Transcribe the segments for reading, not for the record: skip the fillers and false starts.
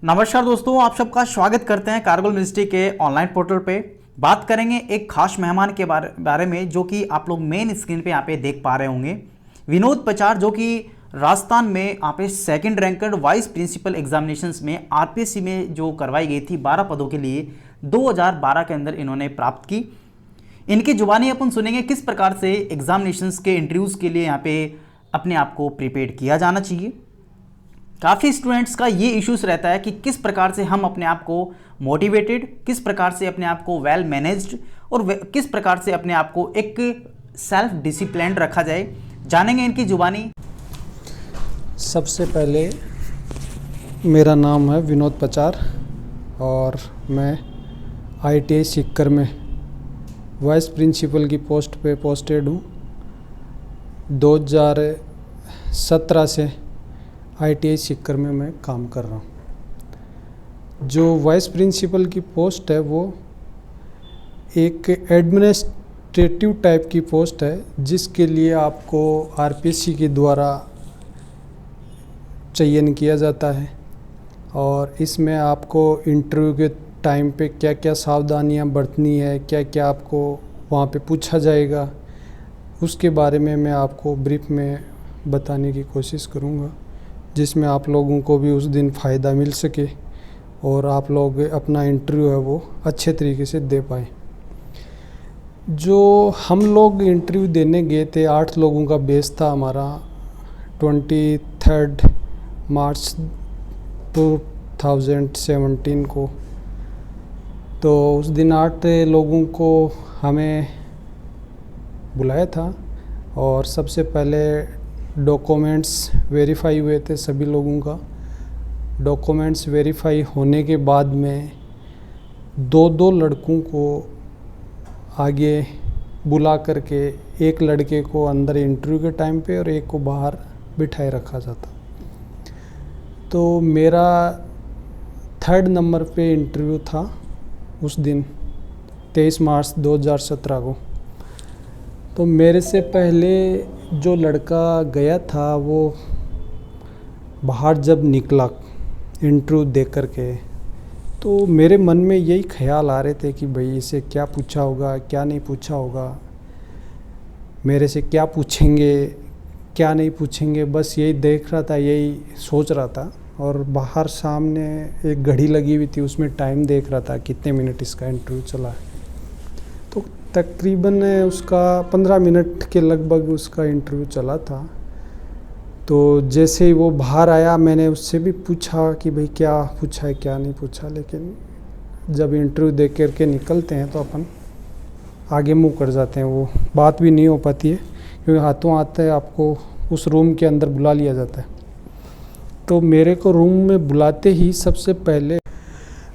नमस्कार दोस्तों, आप सबका स्वागत करते हैं कारगिल यूनिवर्सिटी के ऑनलाइन पोर्टल पे। बात करेंगे एक खास मेहमान के बारे में जो कि आप लोग मेन स्क्रीन पे यहाँ पे देख पा रहे होंगे। विनोद पचार, जो कि राजस्थान में यहाँ पे second ranker vice principal examinations में आरपीएससी में जो करवाई गई थी 12 पदों के लिए 2012 के अंदर इन्होंने प्राप्त की। इनकी जुबानी अपन सुनेंगे किस प्रकार से एग्जामिनेशंस के इंटरव्यूज़ के लिए यहाँ पे अपने आप को प्रिपेयर किया जाना चाहिए। काफ़ी स्टूडेंट्स का ये इश्यूज रहता है कि किस प्रकार से हम अपने आप को मोटिवेटेड, किस प्रकार से अपने आप को वेल मैनेज्ड और किस प्रकार से अपने आप को एक सेल्फ डिसिप्लिन रखा जाए। जानेंगे इनकी जुबानी। सबसे पहले मेरा नाम है विनोद पचार और मैं ITI सीकर में वाइस प्रिंसिपल की पोस्ट पे पोस्टेड हूँ। 2017 से ITI सीकर में मैं काम कर रहा हूँ। जो वाइस प्रिंसिपल की पोस्ट है वो एक एडमिनिस्ट्रेटिव टाइप की पोस्ट है, जिसके लिए आपको आरपीएससी के द्वारा चयन किया जाता है और इसमें आपको इंटरव्यू के टाइम पे क्या क्या सावधानियां बरतनी है, क्या क्या आपको वहाँ पे पूछा जाएगा, उसके बारे में मैं आपको ब्रीफ में बताने की कोशिश करूँगा, जिसमें आप लोगों को भी उस दिन फ़ायदा मिल सके और आप लोग अपना इंटरव्यू है वो अच्छे तरीके से दे पाए। जो हम लोग इंटरव्यू देने गए थे, 8 लोगों का बेस था हमारा। 23 मार्च 2017 को तो उस दिन 8 लोगों को हमें बुलाया था और सबसे पहले डॉक्यूमेंट्स वेरीफाई हुए थे सभी लोगों का। डॉक्यूमेंट्स वेरीफाई होने के बाद में 2 लड़कों को आगे बुला करके एक लड़के को अंदर इंटरव्यू के टाइम पे और एक को बाहर बिठाए रखा जाता। तो मेरा 3rd नंबर पे इंटरव्यू था उस दिन 23 मार्च 2017 को। तो मेरे से पहले जो लड़का गया था वो बाहर जब निकला इंटरव्यू दे कर के, तो मेरे मन में यही ख्याल आ रहे थे कि भाई इसे क्या पूछा होगा, क्या नहीं पूछा होगा, मेरे से क्या पूछेंगे, क्या नहीं पूछेंगे, बस यही देख रहा था, यही सोच रहा था। और बाहर सामने एक घड़ी लगी हुई थी, उसमें टाइम देख रहा था कितने मिनट इसका इंटरव्यू चला है। तो तकरीबन उसका 15 मिनट के लगभग उसका इंटरव्यू चला था। तो जैसे ही वो बाहर आया, मैंने उससे भी पूछा कि भाई क्या पूछा है क्या नहीं पूछा, लेकिन जब इंटरव्यू दे करके निकलते हैं तो अपन आगे मुँह कर जाते हैं, वो बात भी नहीं हो पाती है क्योंकि हाथों हाथ आपको उस रूम के अंदर बुला लिया जाता है। तो मेरे को रूम में बुलाते ही सबसे पहले,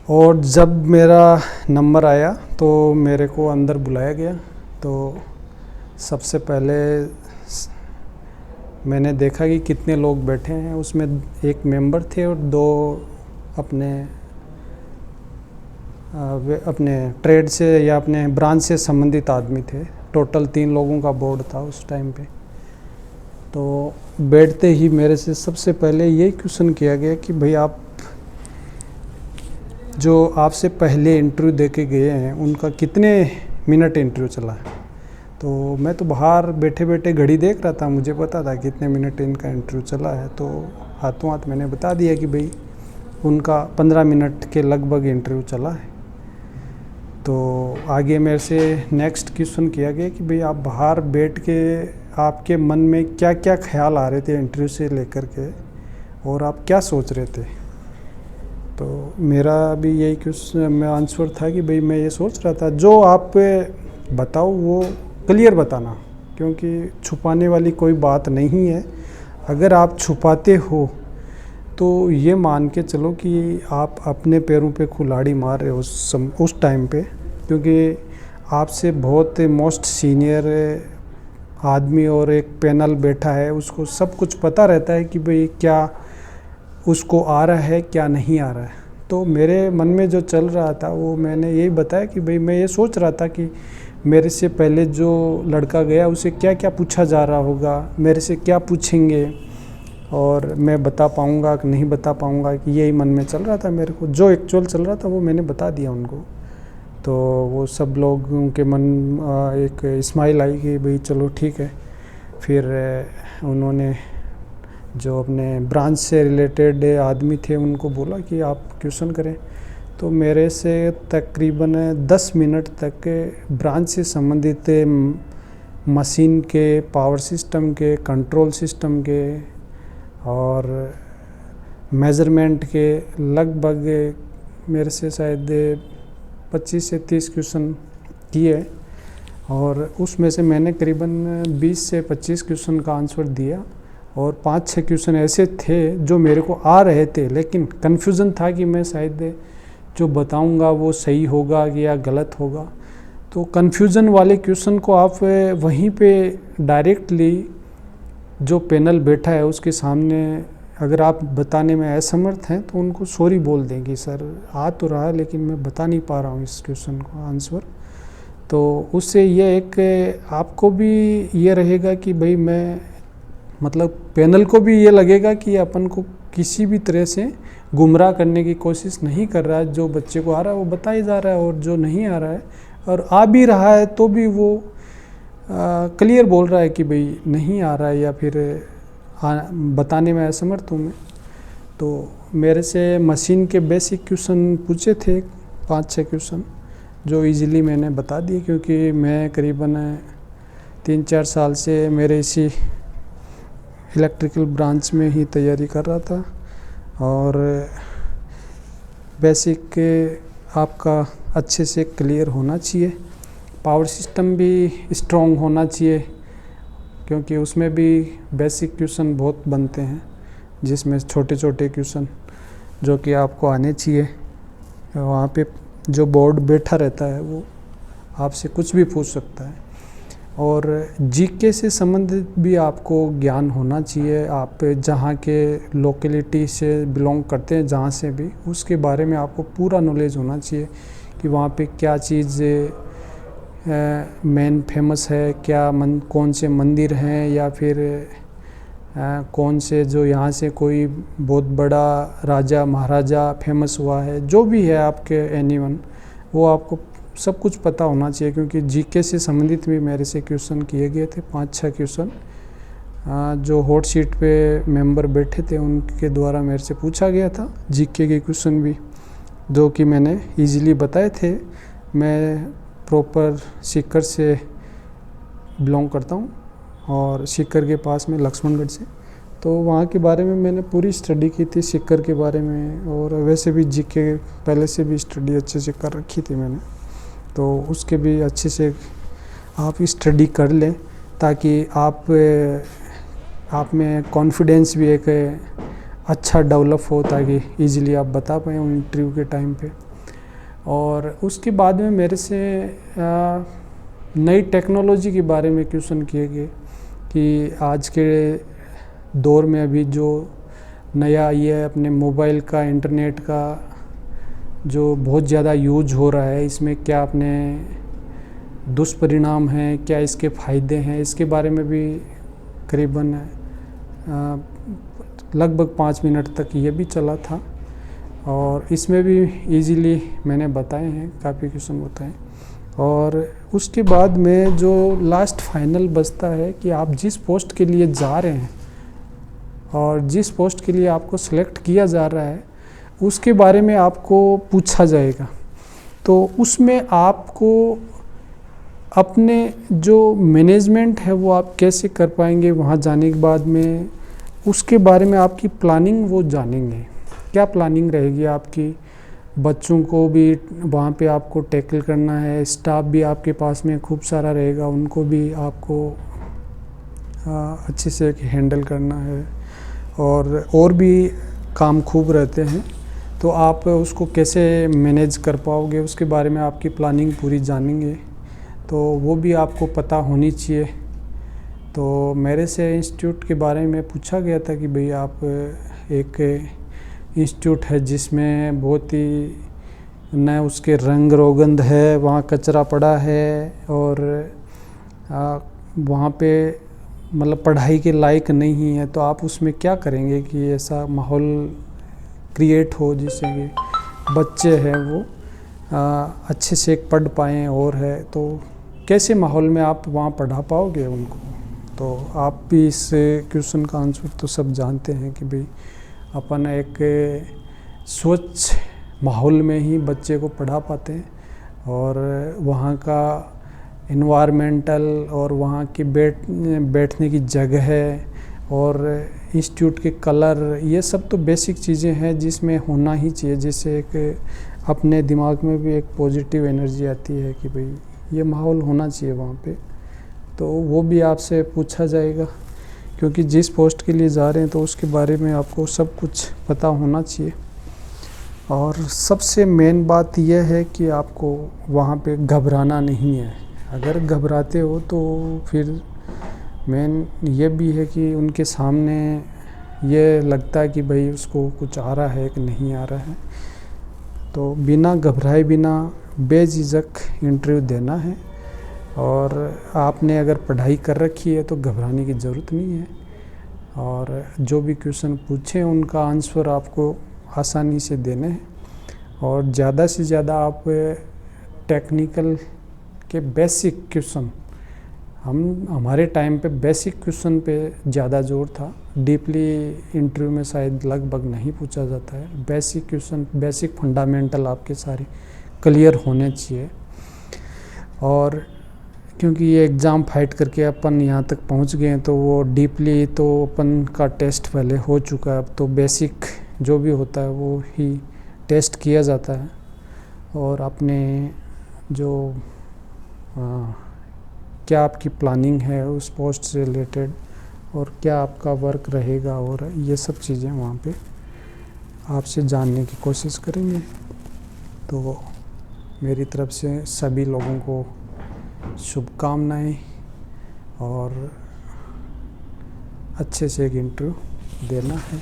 और जब मेरा नंबर आया तो मेरे को अंदर बुलाया गया। तो सबसे पहले मैंने देखा कि कितने लोग बैठे हैं। उसमें एक मेंबर थे और 2 अपने ट्रेड से या अपने ब्रांच से संबंधित आदमी थे। टोटल 3 लोगों का बोर्ड था उस टाइम पे। तो बैठते ही मेरे से सबसे पहले यही क्वेश्चन किया गया कि भाई आप जो आपसे पहले इंटरव्यू दे के गए हैं उनका कितने मिनट इंटरव्यू चला है। तो मैं तो बाहर बैठे बैठे घड़ी देख रहा था, मुझे पता था कितने मिनट इनका इंटरव्यू चला है। तो हाथों हाथ मैंने बता दिया कि भाई उनका 15 मिनट के लगभग इंटरव्यू चला है। तो आगे मेरे से नेक्स्ट क्वेश्चन किया गया कि भाई आप बाहर बैठ के आपके मन में क्या क्या ख्याल आ रहे थे इंटरव्यू से लेकर के और आप क्या सोच रहे थे। तो मेरा भी यही क्वेश्चन में आंसर था कि भाई मैं ये सोच रहा था जो आप बताओ वो क्लियर बताना, क्योंकि छुपाने वाली कोई बात नहीं है। अगर आप छुपाते हो तो ये मान के चलो कि आप अपने पैरों पे कुल्हाड़ी मार रहे हो उस टाइम पे, क्योंकि आपसे बहुत मोस्ट सीनियर आदमी और एक पैनल बैठा है, उसको सब कुछ पता रहता है कि भाई क्या उसको आ रहा है क्या नहीं आ रहा है। तो मेरे मन में जो चल रहा था वो मैंने यही बताया कि भाई मैं ये सोच रहा था कि मेरे से पहले जो लड़का गया उसे क्या क्या पूछा जा रहा होगा, मेरे से क्या पूछेंगे, और मैं बता पाऊँगा कि नहीं बता पाऊँगा, कि यही मन में चल रहा था मेरे को। जो एक्चुअल चल रहा था वो मैंने बता दिया उनको। तो वो सब लोगों के मन एक स्माइल आई कि भाई चलो ठीक है। फिर उन्होंने जो अपने ब्रांच से रिलेटेड आदमी थे उनको बोला कि आप क्वेश्चन करें। तो मेरे से तकरीबन 10 मिनट तक ब्रांच से संबंधित मशीन के, पावर सिस्टम के, कंट्रोल सिस्टम के और मेज़रमेंट के लगभग मेरे से शायद 25 से 30 क्वेश्चन किए, और उसमें से मैंने करीबन 20 से 25 क्वेश्चन का आंसर दिया। और 5-6 क्वेश्चन ऐसे थे जो मेरे को आ रहे थे, लेकिन कन्फ्यूज़न था कि मैं शायद जो बताऊंगा वो सही होगा या गलत होगा। तो कन्फ्यूज़न वाले क्वेश्चन को आप वहीं पे डायरेक्टली जो पैनल बैठा है उसके सामने अगर आप बताने में असमर्थ हैं तो उनको सॉरी बोल दें कि सर आ तो रहा है लेकिन मैं बता नहीं पा रहा हूँ इस क्वेश्चन को आंसर। तो उससे ये एक आपको भी ये रहेगा कि भाई मैं, मतलब पैनल को भी ये लगेगा कि अपन को किसी भी तरह से गुमराह करने की कोशिश नहीं कर रहा है। जो बच्चे को आ रहा है वो बताया जा रहा है, और जो नहीं आ रहा है और आ भी रहा है तो भी वो क्लियर बोल रहा है कि भाई नहीं आ रहा है या फिर बताने में असमर्थ हूँ मैं। तो मेरे से मशीन के बेसिक क्वेश्चन पूछे थे 5-6 क्वेश्चन, जो इजीली मैंने बता दिए, क्योंकि मैं करीबन 3-4 साल से मेरे इसी इलेक्ट्रिकल ब्रांच में ही तैयारी कर रहा था। और बेसिक आपका अच्छे से क्लियर होना चाहिए, पावर सिस्टम भी स्ट्रॉन्ग होना चाहिए, क्योंकि उसमें भी बेसिक क्वेश्चन बहुत बनते हैं, जिसमें छोटे छोटे क्वेश्चन जो कि आपको आने चाहिए। वहाँ पे जो बोर्ड बैठा रहता है वो आपसे कुछ भी पूछ सकता है। और जीके से संबंधित भी आपको ज्ञान होना चाहिए। आप जहाँ के लोकेलिटी से बिलोंग करते हैं, जहाँ से भी, उसके बारे में आपको पूरा नॉलेज होना चाहिए कि वहाँ पे क्या चीज़ मेन फेमस है, क्या कौन से मंदिर हैं, या फिर कौन से जो यहाँ से कोई बहुत बड़ा राजा महाराजा फेमस हुआ है, जो भी है आपके एनीवन, वो आपको सब कुछ पता होना चाहिए। क्योंकि जीके से संबंधित भी मेरे से क्वेश्चन किए गए थे 5-6 क्वेश्चन, जो हॉट सीट पे मेंबर बैठे थे उनके द्वारा मेरे से पूछा गया था जीके के क्वेश्चन भी, जो कि मैंने इजीली बताए थे। मैं प्रॉपर सीकर से बिलोंग करता हूँ, और सीकर के पास में लक्ष्मणगढ़ से, तो वहाँ के बारे में मैंने पूरी स्टडी की थी सीकर के बारे में। और वैसे भी जीके पहले से भी स्टडी अच्छे से कर रखी थी मैंने, तो उसके भी अच्छे से आप स्टडी कर लें, ताकि आप में कॉन्फिडेंस भी एक अच्छा डेवलप हो, ताकि इजीली आप बता पाएँ उन इंटरव्यू के टाइम पे। और उसके बाद में मेरे से नई टेक्नोलॉजी के बारे में क्वेश्चन किए गए कि आज के दौर में अभी जो नया ये अपने मोबाइल का, इंटरनेट का जो बहुत ज़्यादा यूज हो रहा है, इसमें क्या अपने दुष्परिणाम हैं, क्या इसके फ़ायदे हैं, इसके बारे में भी करीबन लगभग 5 मिनट तक ये भी चला था। और इसमें भी इजीली मैंने बताए हैं, काफ़ी क्वेश्चन बताए। और उसके बाद में जो लास्ट फाइनल बचता है कि आप जिस पोस्ट के लिए जा रहे हैं और जिस पोस्ट के लिए आपको सेलेक्ट किया जा रहा है, उसके बारे में आपको पूछा जाएगा। तो उसमें आपको अपने जो मैनेजमेंट है वो आप कैसे कर पाएंगे वहाँ जाने के बाद में, उसके बारे में आपकी प्लानिंग वो जानेंगे। क्या प्लानिंग रहेगी आपकी, बच्चों को भी वहाँ पे आपको टैकल करना है, स्टाफ भी आपके पास में खूब सारा रहेगा, उनको भी आपको अच्छे से हैंडल करना है, और भी काम खूब रहते हैं। तो आप उसको कैसे मैनेज कर पाओगे, उसके बारे में आपकी प्लानिंग पूरी जानेंगे, तो वो भी आपको पता होनी चाहिए। तो मेरे से इंस्टीट्यूट के बारे में पूछा गया था कि भाई आप एक इंस्टीट्यूट है जिसमें बहुत ही न उसके रंग रोगंद है, वहाँ कचरा पड़ा है, और वहाँ पे मतलब पढ़ाई के लायक नहीं है, तो आप उसमें क्या करेंगे कि ऐसा माहौल क्रिएट हो जिससे कि बच्चे हैं वो अच्छे से पढ़ पाएँ। और है तो कैसे माहौल में आप वहाँ पढ़ा पाओगे उनको? तो आप भी इस क्वेश्चन का आंसर तो सब जानते हैं कि भाई अपन एक स्वच्छ माहौल में ही बच्चे को पढ़ा पाते हैं। और वहाँ का इन्वायरमेंटल और वहाँ की बैठने की जगह और इंस्टीट्यूट के कलर, ये सब तो बेसिक चीज़ें हैं जिसमें होना ही चाहिए, जिससे एक अपने दिमाग में भी एक पॉजिटिव एनर्जी आती है कि भाई ये माहौल होना चाहिए वहाँ पे। तो वो भी आपसे पूछा जाएगा, क्योंकि जिस पोस्ट के लिए जा रहे हैं तो उसके बारे में आपको सब कुछ पता होना चाहिए। और सबसे मेन बात यह है कि आपको वहाँ पे घबराना नहीं है। अगर घबराते हो तो फिर मेन ये भी है कि उनके सामने ये लगता है कि भाई उसको कुछ आ रहा है कि नहीं आ रहा है। तो बिना घबराए, बिना बेझिझक इंटरव्यू देना है। और आपने अगर पढ़ाई कर रखी है तो घबराने की ज़रूरत नहीं है। और जो भी क्वेश्चन पूछे उनका आंसर आपको आसानी से देने हैं। और ज़्यादा से ज़्यादा आप टेक्निकल के बेसिक क्वेश्चन, हमारे टाइम पे बेसिक क्वेश्चन पे ज़्यादा जोर था। डीपली इंटरव्यू में शायद लगभग नहीं पूछा जाता है। बेसिक क्वेश्चन, बेसिक फंडामेंटल आपके सारे क्लियर होने चाहिए। और क्योंकि ये एग्ज़ाम फाइट करके अपन यहाँ तक पहुँच गए हैं, तो वो डीपली तो अपन का टेस्ट पहले हो चुका है। अब तो बेसिक जो भी होता है वो ही टेस्ट किया जाता है। और अपने जो क्या आपकी प्लानिंग है उस पोस्ट से रिलेटेड, और क्या आपका वर्क रहेगा, और ये सब चीज़ें वहाँ पे आपसे जानने की कोशिश करेंगे। तो मेरी तरफ से सभी लोगों को शुभकामनाएं, और अच्छे से एक इंटरव्यू देना है।